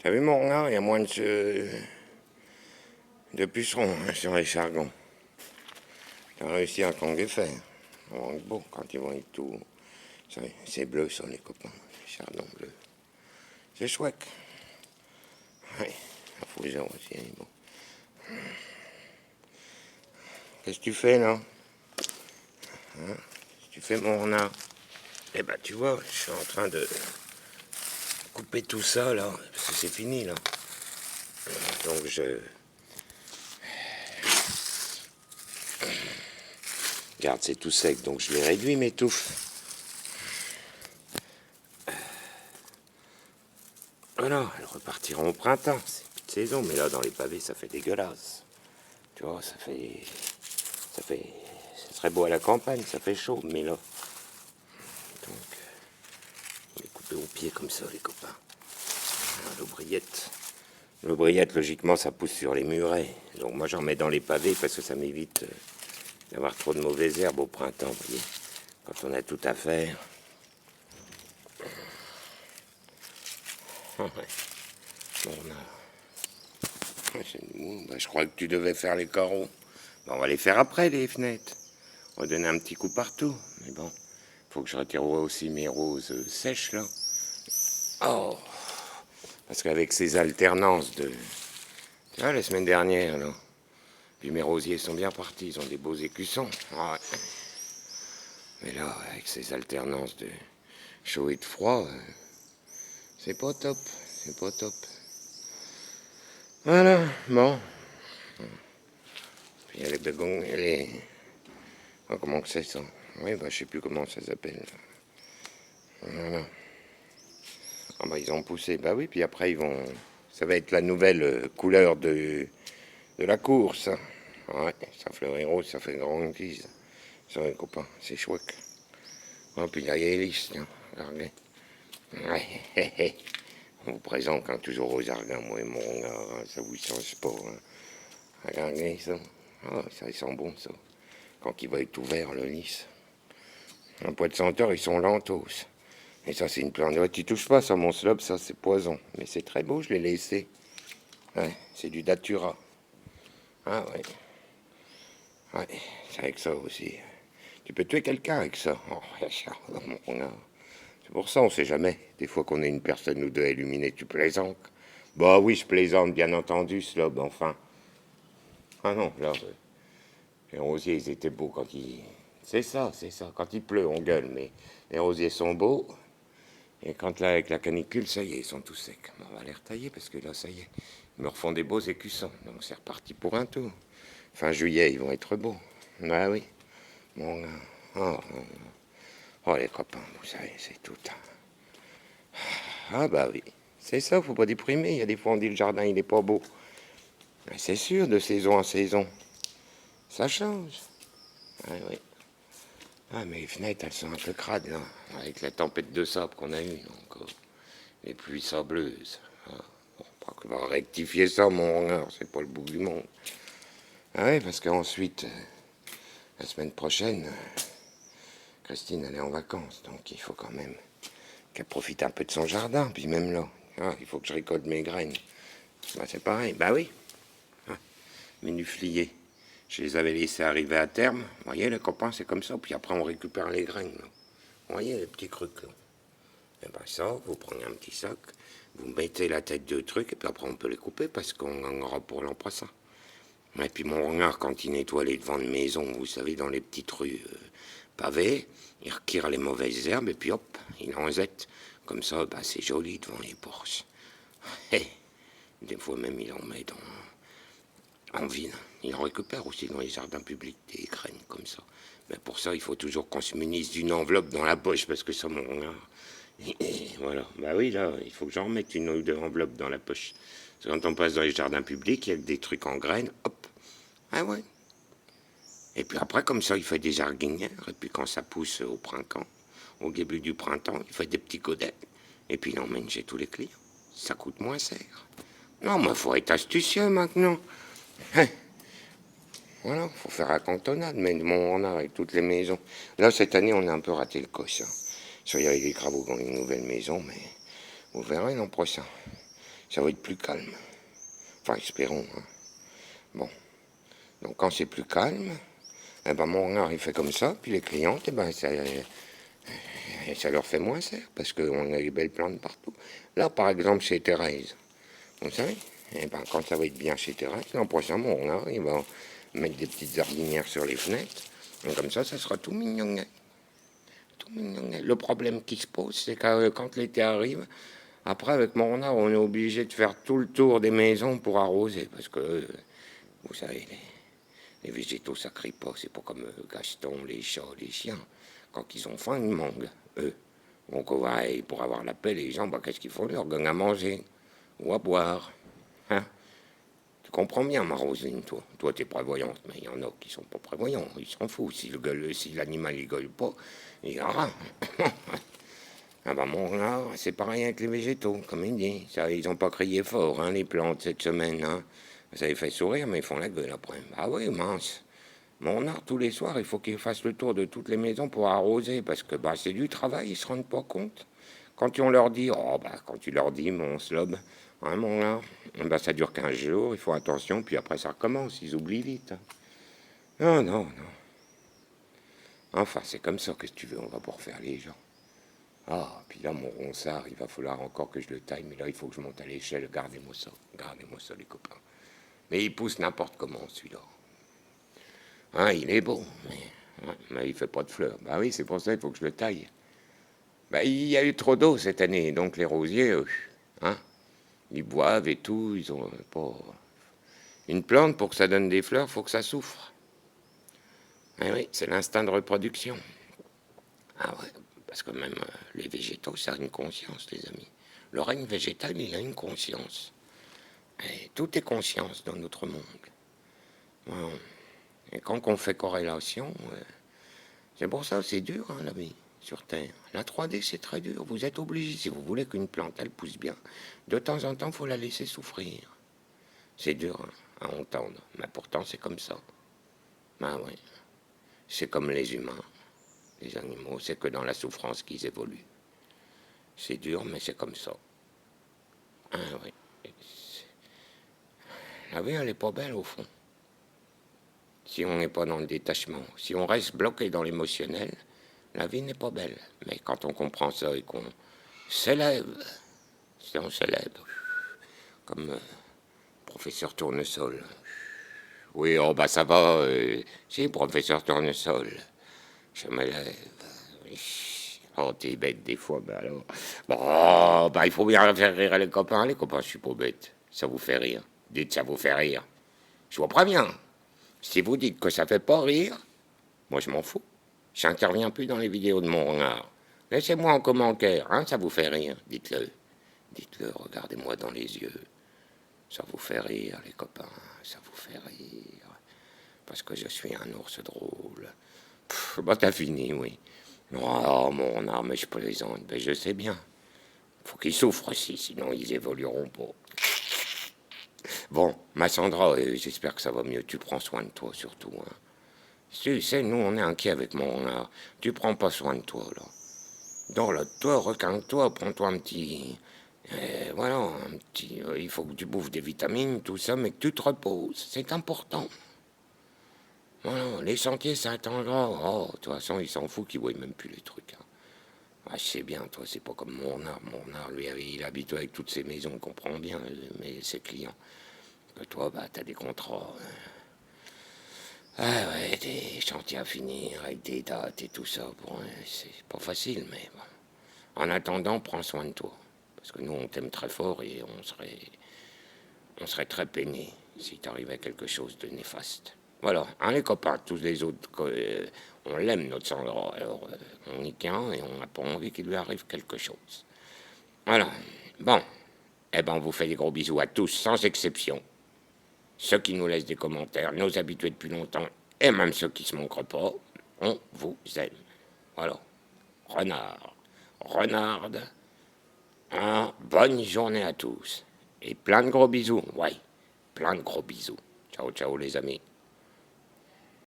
T'as vu mon renard, il y a moins de pucerons hein, sur les chardons. T'as réussi à conguer faire. On est beau quand ils vont être tout. C'est bleu ça les copains, les chardons bleus. C'est chouette. Oui, la fougère aussi, elle est bon. Qu'est-ce que tu fais là hein? Qu'est-ce que tu fais mon renard? Eh ben tu vois, je suis en train de couper tout ça là, parce que c'est fini là. Donc regarde, c'est tout sec, donc je les réduis mes touffes. Voilà, elles repartiront au printemps. C'est plus de saison, mais là, dans les pavés, ça fait dégueulasse. Tu vois, ça serait beau à la campagne, ça fait chaud, mais là. Donc, on les couper au pied comme ça, les copains. L'aubriette. L'aubriette, logiquement, ça pousse sur les murets. Donc, moi, j'en mets dans les pavés parce que ça m'évite d'avoir trop de mauvaises herbes au printemps, vous voyez. Quand on a tout à faire. Ouais. Bon, je crois que tu devais faire les carreaux. Bon, on va les faire après, les fenêtres. On va donner un petit coup partout. Mais bon, faut que je retire aussi mes roses sèches, là. Oh! Parce qu'avec ces alternances de... Tu vois, la semaine dernière, là, puis mes rosiers sont bien partis. Ils ont des beaux écussons. Ouais. Mais là, avec ces alternances de chaud et de froid, c'est pas top. C'est pas top. Voilà, bon. Puis il y a les begons, oh, comment que c'est ça? Oui, bah je sais plus comment ça s'appelle. Voilà. Ah bah ils ont poussé, bah oui, puis après ils vont... Ça va être la nouvelle couleur de la course. Ouais, ça fleurit rose, ça fait grande guise. Ça les copains, c'est chouette. Oh, puis là il y a Élise, tiens, regardez. Ouais, hé, hé. On vous présente quand toujours aux argants, moi et mon regard, ça vous change pas. Hein. Regardez ça. Ah, ça ils sont bons ça. Quand il va être ouvert le lys. Un poids de senteur, ils sont lentos. Et ça, c'est une plante. Ouais, tu touches pas ça, mon slob, ça, c'est poison. Mais c'est très beau, je l'ai laissé. Ouais, c'est du datura. Ah ouais. Ouais, c'est avec ça aussi. Tu peux tuer quelqu'un avec ça. Oh, c'est pour ça, on sait jamais. Des fois qu'on est une personne ou deux illuminée, tu plaisantes. Bah oui, je plaisante, bien entendu, slob, enfin. Ah non, là, les rosiers, ils étaient beaux quand ils... C'est ça, c'est ça. Quand il pleut, on gueule, mais les rosiers sont beaux. Et quand là, avec la canicule, ça y est, ils sont tous secs. Bon, on va les retailler parce que là, ça y est, ils me refont des beaux écussons. Donc c'est reparti pour un tour. Fin juillet, ils vont être beaux. Bah oui. Bon, oh, oh, oh, les copains, vous savez, c'est tout. Ah bah oui, c'est ça, faut pas déprimer. Il y a des fois, on dit le jardin, il est pas beau. Mais c'est sûr, de saison en saison, ça change. Ah oui. Ah, mais les fenêtres, elles sont un peu crades, là, avec la tempête de sable qu'on a eue. Donc, les pluies sableuses. Ah, bon, pas qu'on va rectifier ça, mon honneur, c'est pas le bout du monde. Ah oui, parce qu'ensuite, la semaine prochaine, Christine, elle est en vacances, donc il faut quand même qu'elle profite un peu de son jardin, puis même là, ah, il faut que je récolte mes graines. Bah, c'est pareil, bah oui. Ah, mes nufliers, je les avais laissés arriver à terme. Vous voyez, les copains, c'est comme ça, puis après on récupère les graines. Là. Vous voyez, les petits trucs, là. Et ben ça, vous prenez un petit sac, vous mettez la tête de trucs, et puis après on peut les couper parce qu'on en aura pour l'an prochain. Et puis mon renard, quand il nettoie les devants de maison, vous savez, dans les petites rues pavées, il retire les mauvaises herbes, et puis hop, il en jette. Comme ça, ben, c'est joli devant les porches. Et des fois même, il en met en ville. Il en récupère aussi dans les jardins publics des graines comme ça. Mais pour ça, il faut toujours qu'on se munisse d'une enveloppe dans la poche, parce que ça, mon renard... Et voilà, bah oui, là, il faut que j'en mette une ou deux enveloppes dans la poche. Parce que quand on passe dans les jardins publics, il y a des trucs en graines, hop, ah ouais. Et puis après, comme ça, il fait des jardinières, et puis quand ça pousse au printemps, au début du printemps, il fait des petits godets, et puis il emmène chez tous les clients. Ça coûte moins cher. Non, mais faut être astucieux maintenant. Hein. Voilà, faut faire la cantonade, mais bon, on a avec toutes les maisons. Là, cette année, on a un peu raté le coche. Hein. Ça y est, les travaux dans une nouvelle maison, mais vous verrez l'an prochain. ça va être plus calme. Enfin, espérons. Hein. Bon. Donc, quand c'est plus calme, eh ben, mon renard, il fait comme ça, puis les clientes, eh ben, ça leur fait moins cher, parce qu'on a les belles plantes partout. Là, par exemple, chez Thérèse, vous savez, eh ben, quand ça va être bien chez Thérèse, l'an prochain, mon renard, il va mettre des petites jardinières sur les fenêtres, et comme ça sera tout mignon. Tout mignon. Le problème qui se pose, c'est que quand l'été arrive, après, avec mon renard, on est obligé de faire tout le tour des maisons pour arroser, parce que, vous savez, les végétaux, ça crie pas. C'est pas comme Gaston, les chats, les chiens. Quand ils ont faim, ils mangent, eux. Donc, ouais, pour avoir la paix, les gens, bah, qu'est-ce qu'ils font? Ils leur donnent à manger ou à boire. Hein? Tu comprends bien, ma Roselyne, toi. Toi, t'es prévoyante, mais il y en a qui sont pas prévoyants. Ils s'en foutent. Si l'animal, il gueule pas, il ira. Ah bah mon renard, c'est pareil avec les végétaux, comme il dit. Ça, ils ont pas crié fort, hein, les plantes, cette semaine. Hein. Ça les fait sourire, mais ils font la gueule après. Ah oui, mince. Mon renard, tous les soirs, il faut qu'il fasse le tour de toutes les maisons pour arroser, parce que bah, c'est du travail, ils se rendent pas compte. Quand on leur dit, oh bah, quand tu leur dis, mon slob, hein, mon renard, bah, ça dure 15 jours, il faut attention, puis après ça recommence, ils oublient vite. Non, non, non. Enfin, c'est comme ça que tu veux, on va pas refaire les gens. Ah, puis là, mon ronsard, il va falloir encore que je le taille, mais là, il faut que je monte à l'échelle. Gardez-moi ça, les copains. Mais il pousse n'importe comment, celui-là. Hein, il est beau, mais il fait pas de fleurs. Bah oui, c'est pour ça qu'il faut que je le taille. Bah, il y a eu trop d'eau cette année, donc les rosiers, hein, ils boivent et tout, ils ont pas... Une plante, pour que ça donne des fleurs, faut que ça souffre. Ah oui, c'est l'instinct de reproduction. Ah ouais, parce que même les végétaux, ça a une conscience, les amis. Le règne végétal, il a une conscience. Et tout est conscience dans notre monde. Voilà. Et quand on fait corrélation, c'est pour ça, c'est dur, hein, la vie sur Terre. La 3D, c'est très dur. Vous êtes obligé, si vous voulez qu'une plante, elle pousse bien, de temps en temps, il faut la laisser souffrir. C'est dur hein, à entendre, mais pourtant, c'est comme ça. Ben oui, c'est comme les humains. Les animaux, c'est que dans la souffrance qu'ils évoluent. C'est dur, mais c'est comme ça. Ah oui. La vie, elle n'est pas belle, au fond. Si on n'est pas dans le détachement, si on reste bloqué dans l'émotionnel, la vie n'est pas belle. Mais quand on comprend ça et qu'on s'élève, si on s'élève, comme professeur Tournesol. Oui, oh bah ça va, si, professeur Tournesol, je me lève. Oh, t'es bête des fois, bah alors. Bon, bah il faut bien faire rire les copains, je suis pas bête. Ça vous fait rire. Dites, ça vous fait rire. Je vous préviens. Si vous dites que ça fait pas rire, moi je m'en fous. J'interviens plus dans les vidéos de mon renard. Laissez-moi en commentaire, hein, ça vous fait rire. Dites-le. Dites-le, regardez-moi dans les yeux. Ça vous fait rire, les copains, ça vous fait rire. Parce que je suis un ours drôle. Bah t'as fini, oui. Oh, mon renard, mais je plaisante, mais je sais bien. Faut qu'ils souffrent aussi, sinon ils évolueront pas. Bon, ma Sandra, j'espère que ça va mieux. Tu prends soin de toi, surtout. Hein. Tu sais, nous, on est inquiets avec mon renard. Tu prends pas soin de toi, là. Dors là, toi, requinque-toi, prends-toi un petit... voilà, un petit... il faut que tu bouffes des vitamines, tout ça, mais que tu te reposes. C'est important. Voilà, les sentiers Saint-André, oh, de toute façon, il s'en fout qu'il voit même plus les trucs. Hein. Ah, je sais bien, toi, c'est pas comme mon art. Mon art, lui, il habite avec toutes ses maisons, il comprend bien, mais ses clients. Que toi, bah, t'as des contrats. Ah ouais, des chantiers à finir, avec des dates et tout ça. Bon, c'est pas facile, mais bon. En attendant, prends soin de toi. Parce que nous, on t'aime très fort et on serait très peiné si t'arrivait quelque chose de néfaste. Voilà, hein, les copains, tous les autres, on l'aime, notre Sandra. Alors, on y tient et on n'a pas envie qu'il lui arrive quelque chose. Voilà, bon. Eh ben, on vous fait des gros bisous à tous, sans exception. Ceux qui nous laissent des commentaires, nos habitués depuis longtemps, et même ceux qui se manqueront pas, on vous aime. Voilà. Renard, renarde, hein, bonne journée à tous. Et plein de gros bisous, ouais, plein de gros bisous. Ciao, ciao les amis.